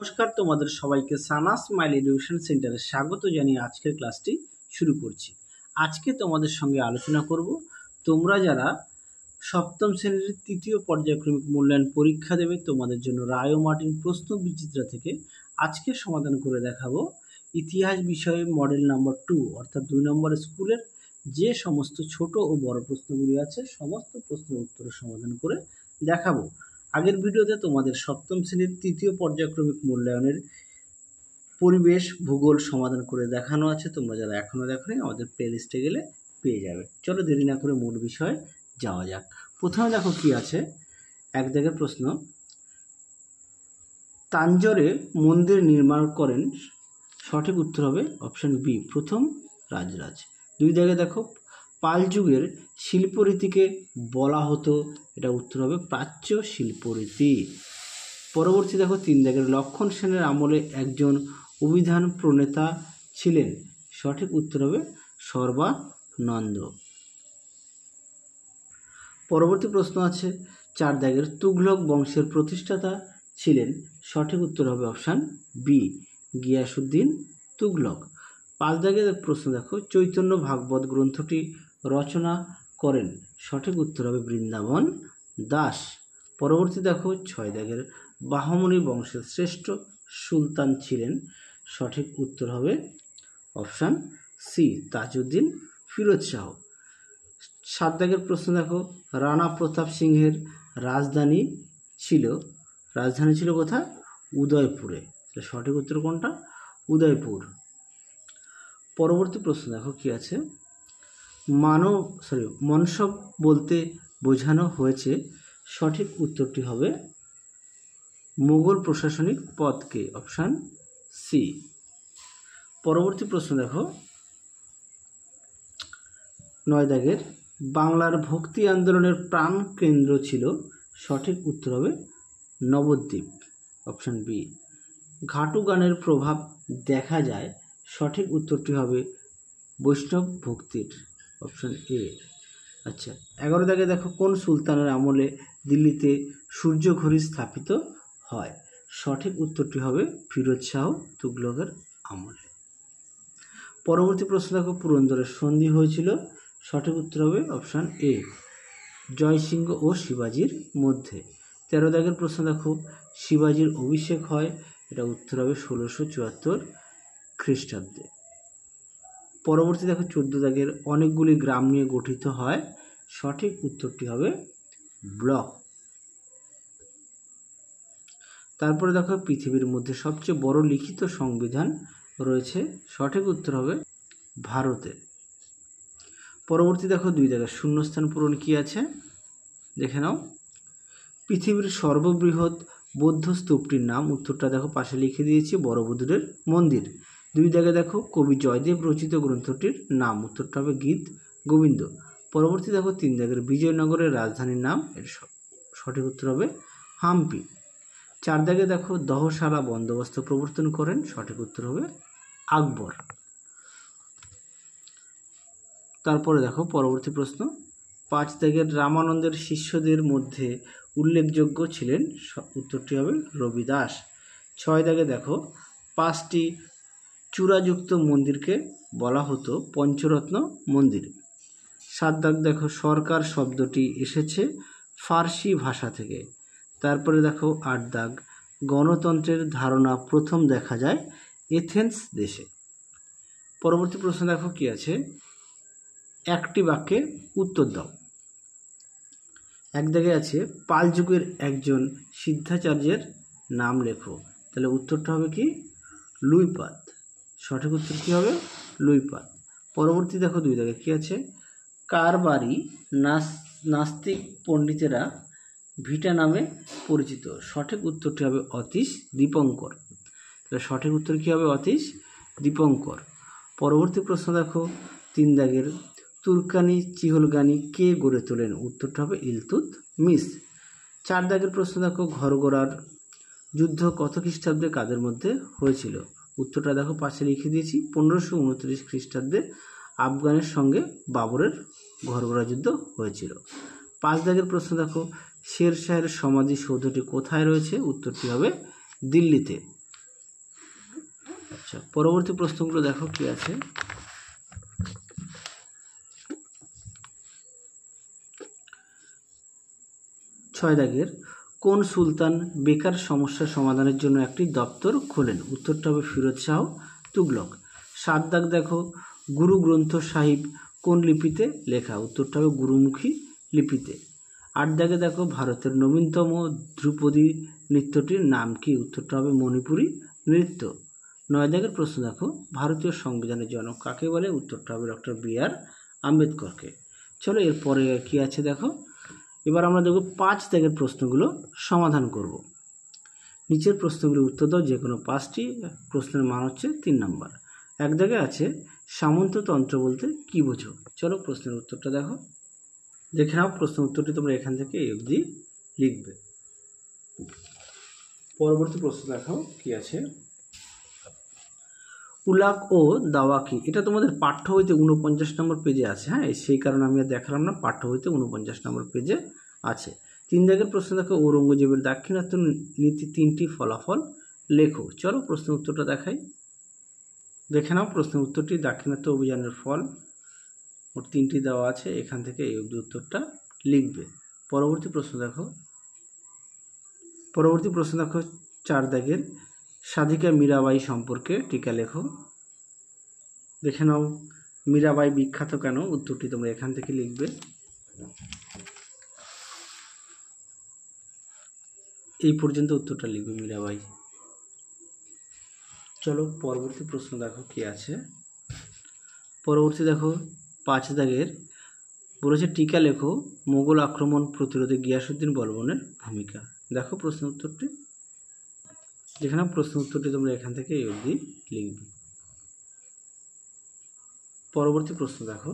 নমস্কার, তোমাদের সবাইকে সানা স্মাইল এডুকেশন সেন্টারে স্বাগত জানিয়ে আজকের ক্লাসটি শুরু করছি। আজকে তোমাদের সঙ্গে আলোচনা করব তোমরা যারা সপ্তম শ্রেণীর তৃতীয় পর্যায়ক্রমিক মূল্যায়ন পরীক্ষা দেবে তোমাদের জন্য রায় ও মার্টিন প্রশ্ন বিচিত্রা থেকে আজকে সমাধান করে দেখাবো ইতিহাস বিষয়ে মডেল নাম্বার 2 অর্থাৎ 2 নম্বর স্কুলের যে সমস্ত ছোট ও বড় প্রশ্নগুলি আছে সমস্ত প্রশ্নের উত্তরের সমাধান করে দেখাবো। আগের ভিডিওতে তোমাদের সপ্তম শ্রেণীর তৃতীয় পর্যায়ক্রমিক মূল্যায়নের পরিবেশ ভূগোল সমাধান করে দেখানো আছে। তোমরা যারা এখনো দেখোনি আমাদের প্লেলিস্টে গেলে পেয়ে যাবে। চলো দেরি না করে মূল বিষয়ে যাওয়া যাক। প্রথমে দেখো কি আছে, এক দাগের প্রশ্ন, তাঞ্জোরে মন্দির নির্মাণ করেন, সঠিক উত্তর হবে অপশন বি প্রথম রাজরাজ। 2 দাগে দেখো পাল যুগের শিল্পরীতিকে বলা হতো, এটা উত্তর হবে প্রাচ্য শিল্পরীতি। পরবর্তী দেখো 3 দাগের লক্ষণ সেনের আমলে একজন অভিধান প্রণেতা ছিলেন, সঠিক উত্তর হবে সর্বানন্দ। পরবর্তী প্রশ্ন আছে 4 দাগের তুঘলক বংশের প্রতিষ্ঠাতা ছিলেন, সঠিক উত্তর হবে অপশান বি গিয়াসউদ্দিন তুঘলক। 5 দাগের প্রশ্ন দেখো চৈতন্য ভাগবত গ্রন্থটি রচনা করেন, সঠিক উত্তর হবে বৃন্দাবন দাস। পরবর্তী দেখো 6 দাগের বাহমনি বংশের শ্রেষ্ঠ সুলতান ছিলেন, সঠিক উত্তর হবে অপশান সি তাজউদ্দিন ফিরোজ শাহ। 7 দাগের প্রশ্ন দেখো রানা প্রতাপ সিংহের রাজধানী ছিল কোথায়? উদয়পুরে। সঠিক উত্তর কোনটা? উদয়পুর। পরবর্তী প্রশ্ন দেখো কি আছে, মনসব বলতে বোঝানো হয়েছে, সঠিক উত্তরটি হবে মুঘল প্রশাসনিক পদকে, অপশান সি। পরবর্তী প্রশ্ন দেখো 9 দাগের বাংলার ভক্তি আন্দোলনের প্রাণ কেন্দ্র ছিল, সঠিক উত্তর হবে নবদ্বীপ, অপশান বি। ঘাটু গানের প্রভাব দেখা যায়, সঠিক উত্তরটি হবে বৈষ্ণব ভক্তির, অপশান এ। আচ্ছা 11 দাগে দেখো কোন সুলতানের আমলে দিল্লিতে সূর্য ঘড়ি স্থাপিত হয়, সঠিক উত্তরটি হবে ফিরোজ শাহ তুঘলকের আমলে। পরবর্তী প্রশ্ন দেখো পুরন্দরের সন্ধি হয়েছিল, সঠিক উত্তর হবে অপশান এ জয়সিংহ ও শিবাজির মধ্যে। 13 দাগের প্রশ্ন দেখো শিবাজির অভিষেক হয়, এটা উত্তর হবে 1674 খ্রিস্টাব্দে। পরবর্তী দেখো 14 দাগের অনেকগুলি গ্রাম নিয়ে গঠিত হয়, সঠিক উত্তরটি হবে ব্লক। তারপরে দেখো পৃথিবীর মধ্যে সবচেয়ে বড় লিখিত সংবিধান রয়েছে, সঠিক উত্তর হবে ভারতে। পরবর্তী দেখো 2 দাগের শূন্যস্থান পূরণ কি আছে দেখে নাও। পৃথিবীর সর্ববৃহৎ বৌদ্ধ স্তূপটির নাম, উত্তরটা দেখো পাশে লিখে দিয়েছি বড়বুধুরের মন্দির। 2 দাগে দেখো কবি জয়দেব রচিত গ্রন্থটির নাম, উত্তরটা হবে গীত গোবিন্দ। পরবর্তী দেখো 3 দাগের বিজয়নগরের রাজধানীর নাম, এর সঠিক উত্তর হবে হাম্পি। 4 দাগে দেখো দহশালা বন্দোবস্ত প্রবর্তন করেন, সঠিক উত্তর হবে আকবর। তারপরে দেখো পরবর্তী প্রশ্ন 5 দাগের রামানন্দের শিষ্যদের মধ্যে উল্লেখযোগ্য ছিলেন, উত্তরটি হবে রবিদাস। 6 দাগে দেখো 5টি চূড়াযুক্ত মন্দিরকে বলা হতো পঞ্চরত্ন মন্দির। 7 দাগ দেখো সরকার শব্দটি এসেছে ফার্সি ভাষা থেকে। তারপরে দেখো 8 দাগ গণতন্ত্রের ধারণা প্রথম দেখা যায় এথেন্স দেশে। পরবর্তী প্রশ্ন দেখো কি আছে, একটি বাক্যে উত্তর দাও। 1 দাগে আছে পাল যুগের একজন সিদ্ধাচার্যের নাম লেখো, তাহলে উত্তরটা হবে কি লুইপাত, সঠিক উত্তর কি হবে লুইপাত। পরবর্তী দেখো 2 দাগে কি আছে, কার বাড়ি নাস্তিক পণ্ডিতেরা ভিটা নামে পরিচিত, সঠিক উত্তরটি হবে অতীশ দীপঙ্কর, তাহলে সঠিক উত্তর কি হবে অতীশ দীপঙ্কর। পরবর্তী প্রশ্ন দেখো 3 দাগের তুর্কানি চিহলগানি কে গড়ে তোলেন, উত্তরটা হবে ইলতুৎমিশ। 4 দাগের প্রশ্ন দেখো ঘরগড়ার যুদ্ধ কত খ্রিস্টাব্দে কাদের মধ্যে হয়েছিল, উত্তরটা দেখো পাশে লিখে দিয়েছি 1529 খ্রিস্টাব্দে আফগানের সঙ্গে বাবরের ঘরগড়া যুদ্ধ হয়েছিল। 5 দাগের প্রশ্ন দেখো শের শাহের সমাধি সৌধটি কোথায় রয়েছে, উত্তরটি হবে দিল্লিতে। আচ্ছা, পরবর্তী প্রশ্নগুলো দেখো কি আছে। ছয় দাগের কোন সুলতান বেকার সমস্যা সমাধানের জন্য একটি দপ্তর খোলেন? উত্তরটা হবে ফিরোজ শাহ তুগলক। 7 দাগ দেখো গুরু গ্রন্থ সাহিব কোন লিপিতে লেখা? উত্তরটা হবে গুরুমুখী লিপিতে। 8 দাগে দেখো ভারতের নবীনতম ধ্রুপদী নৃত্যটির নাম কি? উত্তরটা হবে মণিপুরী নৃত্য। 9 দাগের প্রশ্ন দেখো ভারতীয় সংবিধানের জনক কাকে বলে? উত্তরটা হবে ডক্টর বি.আর. আম্বেদকরকে। চলো এরপরে কি আছে দেখো। এবার আমরা দেখব 5 দাগের প্রশ্নগুলো সমাধান করব। নিচের প্রশ্নগুলির উত্তর দাও, যে কোনো 5টি প্রশ্নের মান হচ্ছে 3 নম্বর। 1 দাগে আছে সামন্ততন্ত্র বলতে কি বোঝো? চলো প্রশ্নের উত্তরটা দেখো। দেখে নাও প্রশ্নের উত্তরটি তোমরা এখান থেকে এই অবধি লিখবে। পরবর্তী প্রশ্ন দেখো কি আছে। উলাক ও দাওয়া কি? এটা তোমাদের পাঠ্য হইতে 49 নম্বর পেজে আছে। হ্যাঁ, সেই কারণে আমি আর দেখালাম না, পাঠ্য হইতে 49 নম্বর পেজে আছে। 3 দাগের প্রশ্ন দেখো ঔরঙ্গজেবের দাক্ষিণাত্য নীতি 3টি ফলাফল লেখো। চলো প্রশ্নের উত্তরটা দেখাই। দেখে নাও প্রশ্নের উত্তরটি দাক্ষিণাত্য অভিযানের ফল মোট 3টি দেওয়া আছে, এখান থেকে এই অবধি উত্তরটা লিখবে। পরবর্তী প্রশ্ন দেখো 4 দাগের সাধিকা মীরাবাই সম্পর্কে টিকা লেখো। দেখে নাও মীরাবাই বিখ্যাত কেন? উত্তরটি তোমরা এখান থেকে লিখবে। এই পর্যন্ত উত্তরটা লিখবে মীরাবাই। চলো পরবর্তী প্রশ্ন দেখো কি আছে। পরবর্তী দেখো 5 দাগের বলেছে টিকা লেখো মোগল আক্রমণ প্রতিরোধে গিয়াসউদ্দিন বলবনের ভূমিকা। দেখো প্রশ্ন উত্তরটি। যেখানে প্রশ্ন উত্তরটি তোমরা এখান থেকে এই অবধি লিখবে। পরবর্তী প্রশ্ন দেখো,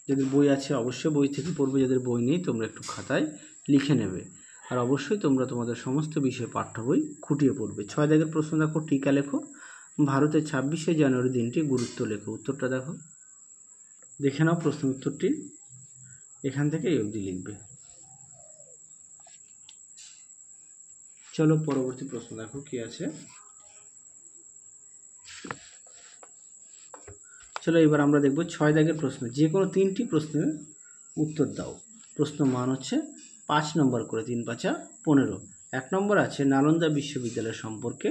যাদের বই আছে অবশ্যই বই থেকে পড়বে, যাদের বই নেই তোমরা একটু খাতায় লিখে নেবে। আর অবশ্যই তোমরা তোমাদের সমস্ত বিষয় পাঠ্য বই খুঁটিয়ে পড়বে। 6 দাগের প্রশ্ন দেখো টিকা লেখো ভারতের 26শে জানুয়ারি দিনটি গুরুত্ব লেখো। উত্তরটা দেখো। দেখে নাও প্রশ্ন উত্তরটি এখান থেকে এই অবধি লিখবে। চলো পরবর্তী প্রশ্ন দেখো কি আছে। চলো এবার আমরা দেখব 6 দাগের প্রশ্ন। যে কোনো 3টি প্রশ্নের উত্তর দাও। প্রশ্ন মান হচ্ছে 5 নম্বর করে, 3 5 15। 1 নম্বর আছে নালন্দা বিশ্ববিদ্যালয় সম্পর্কে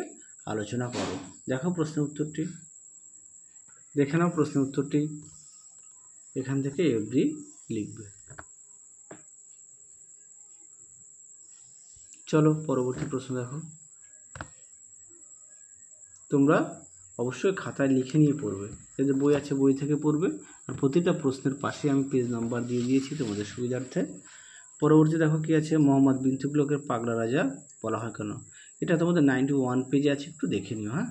আলোচনা করো। দেখো প্রশ্নের উত্তরটি। দেখে নাও প্রশ্নের উত্তরটি এখান থেকে এই অবধি লিখবে। চলো পরবর্তী প্রশ্ন দেখো। তোমরা অবশ্যই খাতায় লিখে নিয়ে পড়বে, যাদের বই আছে বই থেকে পড়বে। আর প্রতিটা প্রশ্নের পাশে আমি পেজ নাম্বার দিয়ে দিয়েছি তোমাদের সুবিধার্থে। পরবর্তী দেখো কি আছে মোহাম্মদ বিন তুগলকের পাগলা রাজা বলা হয় কেন? এটা তোমাদের 91 পেজে আছে, একটু দেখে নিও। হ্যাঁ,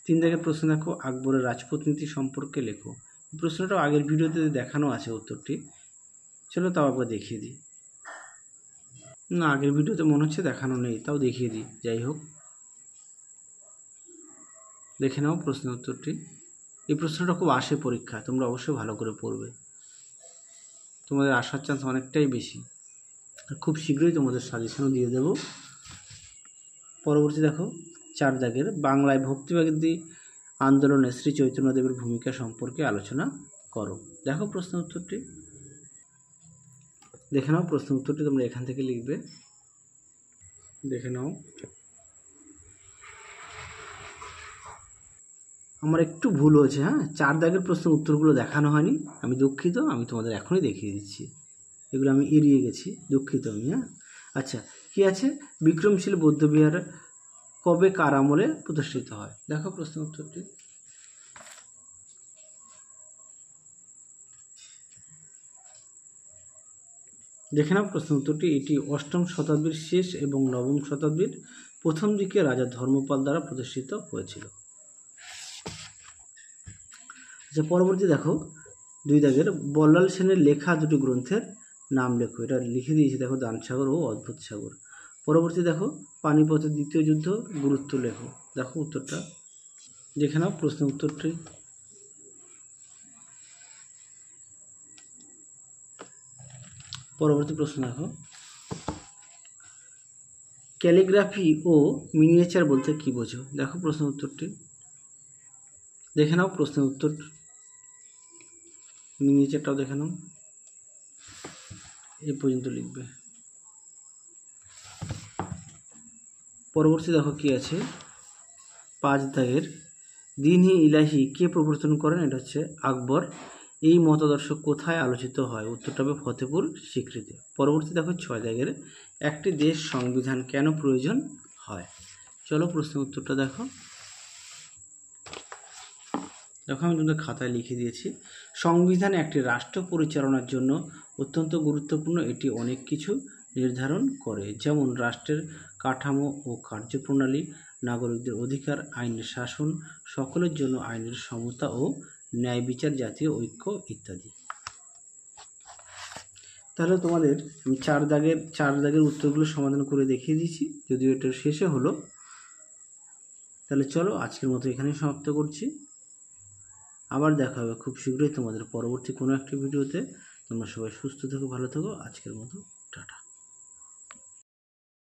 3 দাগের প্রশ্ন দেখো আকবরের রাজপুত নীতি সম্পর্কে লেখো। প্রশ্নটাও আগের ভিডিওতে দেখানো আছে উত্তরটি। চলো তাও একবার দেখিয়ে দিই। না, আগের ভিডিওতে মনে হচ্ছে দেখানো নেই, তাও দেখিয়ে দিই। যাই হোক, দেখে নাও প্রশ্নের উত্তরটি। এই প্রশ্নটা খুব আসে পরীক্ষা, তোমরা অবশ্যই ভালো করে পড়বে, তোমাদের আসার চান্স অনেকটাই বেশি। আর খুব শীঘ্রই তোমাদের সাজেশনও দিয়ে দেব। পরবর্তী দেখো 4 দাগের বাংলায় ভক্তিবাদী আন্দোলনে শ্রী চৈতন্যদেবের ভূমিকা সম্পর্কে আলোচনা করো। দেখো প্রশ্ন উত্তরটি। দেখে নাও প্রশ্ন উত্তরটি তোমরা এখান থেকে লিখবে। দেখে নাও। আমার একটু ভুল হয়েছে। হ্যাঁ, 4 দাগের প্রশ্নের উত্তরগুলো দেখানো হয়নি, আমি দুঃখিত। আমি তোমাদের এখনই দেখিয়ে দিচ্ছি, এগুলো আমি এড়িয়ে গেছি, দুঃখিত আমি। হ্যাঁ, আচ্ছা কি আছে বিক্রমশীল বৌদ্ধবিহার কবে কার আমলে প্রতিষ্ঠিত হয়? দেখো প্রশ্ন উত্তরটি। দেখে নাও প্রশ্ন উত্তরটি। এটি 8ম শতাব্দীর শেষ এবং 9ম শতাব্দীর প্রথম দিকে রাজা ধর্মপাল দ্বারা প্রতিষ্ঠিত হয়েছিল। আচ্ছা পরবর্তী দেখো 2 দাগের বল্লাল সেনের লেখা 2টি গ্রন্থের নাম লেখো। এটা লিখে দিয়েছি দেখো, দানসাগর ও অদ্ভুত সাগর। পরবর্তী দেখো পানিপথের দ্বিতীয় যুদ্ধ গুরুত্ব লেখো। দেখো উত্তরটা। দেখে নাও প্রশ্ন উত্তরটি। পরবর্তী প্রশ্ন দেখো ক্যালিগ্রাফি ও মিনিয়েচার বলতে কি বোঝো? দেখো প্রশ্ন উত্তরটি। দেখে নাও প্রশ্নের উত্তর, নিচেরটাও দেখে নাও, এই পর্যন্ত লিখবে। পরবর্তী দেখো কি আছে, 5 দাগের দিন-ই ইলাহি কে প্রবর্তন করেন? এটা হচ্ছে আকবর। এই মতাদর্শ কোথায় আলোচিত হয়? উত্তরটা হবে ফতেপুর সিক্রিতে। পরবর্তী দেখো 6 দাগের একটি দেশ সংবিধান কেন প্রয়োজন হয়? চলো প্রশ্নের উত্তরটা দেখো। আমি তোমাদের খাতায় লিখে দিয়েছি। সংবিধান একটি রাষ্ট্র পরিচালনার জন্য অত্যন্ত গুরুত্বপূর্ণ। এটি অনেক কিছু নির্ধারণ করে, যেমন রাষ্ট্রের কাঠামো ও কার্যপ্রণালী, নাগরিকদের অধিকার, আইনের শাসন, সকলের জন্য আইনের সমতা ও ন্যায় বিচার, জাতীয় ঐক্য ইত্যাদি। তাহলে তোমাদের আমি 4 দাগের উত্তরগুলো সমাধান করে দেখিয়ে দিয়েছি, যদিও এটা শেষে হলো। তাহলে চলো আজকের মতো এখানেই সমাপ্ত করছি। আবার দেখা হবে খুব শীঘ্রই তোমাদের পরবর্তী কোনো একটি ভিডিওতে। তোমরা সবাই সুস্থ থেকো, ভালো থেকো। আজকের মতো